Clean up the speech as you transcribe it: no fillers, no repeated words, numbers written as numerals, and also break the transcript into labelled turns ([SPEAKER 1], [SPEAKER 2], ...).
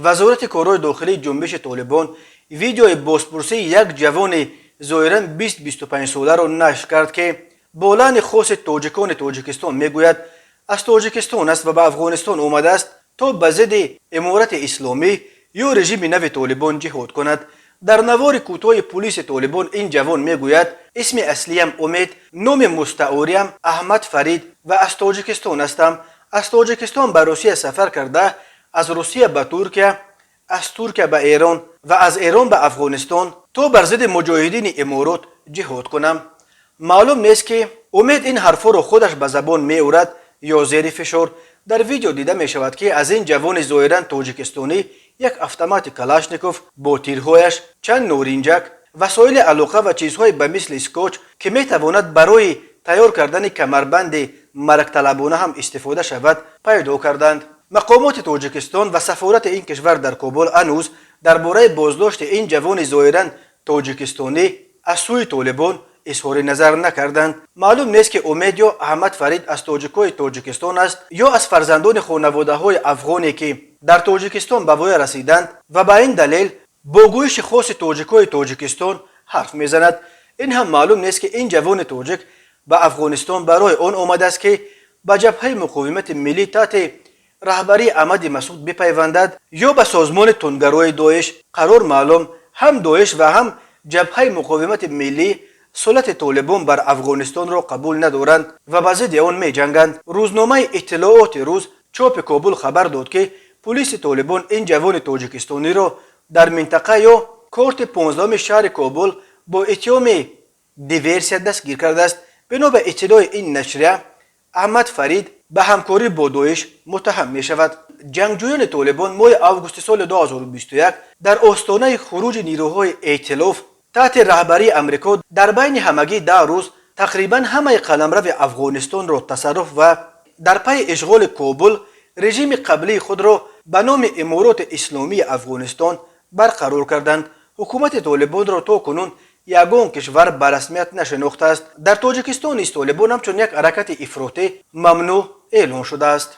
[SPEAKER 1] وزارت کارهای داخلی جنبش طالبان ویدیوی بازپرسی یک جوان ظاهراً 20-25 ساله را نشر کرد که با لحن خاص تاجیکان تاجیکستان میگوید از تاجیکستان است و به افغانستان آمده است تا به ضد امارت اسلامی یا رژیم نو طالبان جهاد کند. در نوار کوتاه پلیس طالبان این جوان میگوید اسم اصلیم امید، نام مستعاریم احمد فرید و از تاجیکستان هستم. از تاجیکستان به روسیه سفر کرده، از روسیه به ترکیه، از ترکیه به ایران و از ایران به افغانستان تا بر ضد مجاهدین امارات جهاد کنم. معلوم نیست که امید این حرفا را خودش به زبان میآورد یا زیر فشار. در ویدیو دیده می شود که از این جوان ظاهراً تاجیکستانی یک اتومات کلاشنیکوف با تیرهایش، چند نارنجک، وسایل علاقه و چیزهای به مثل اسکوچ که می تواند برای تیار کردن کمربند مرگ طلبانه هم استفاده شود پیدا کردند. مقامات تاجیکستان و سفارت این کشور در کابل هنوز درباره بازداشت این جوان ظاهراً تاجیکستانی از سوی طالبان اظهار نظر نکردند. معلوم نیست که امید یا احمد فرید از تاجیکای تاجیکستان است یا از فرزندان خانواده های افغانی که در تاجیکستان به وی رسیدند و به این دلیل با گویش خاص تاجیکای تاجیکستان حرف میزند. این هم معلوم نیست که این جوان تاجیک به افغانستان برای آن آمده است که به جبهه مقاومت ملی تحت رهبری احمد مسعود بپیوندد یا به سازمان تندگرای داعش. قرار معلوم هم داعش و هم جبهه مقاومت ملی سلطه طالبان بر افغانستان را قبول ندارند و به ضد آن می جنگند. روزنامه اطلاعات روز چاپ کابل خبر داد که پلیس طالبان این جوان تاجیکستانی را در منطقه یا کارت 15 شهر کابل با اتهام دیورسیت دستگیر کرده است. بنا به اطلاع این نشریه احمد فرید به همکاری با داعش متهم می شود. جنگجویان طالبان ماه آگوست سال 2021 در آستانه خروج نیروهای ائتلاف تحت رهبری امریکا در بین همگی 10 روز تقریبا همه قلمرو افغانستان را تصرف و در پی اشغال کابل رژیم قبلی خود را به نام امارات اسلامی افغانستان برقرار کردند. حکومت طالبان را تا کنون یگان کشور به رسمیت نشناخته است. در تاجیکستان نیز طالبان همچون یک حرکت افراطی ممنوع اعلان شده است.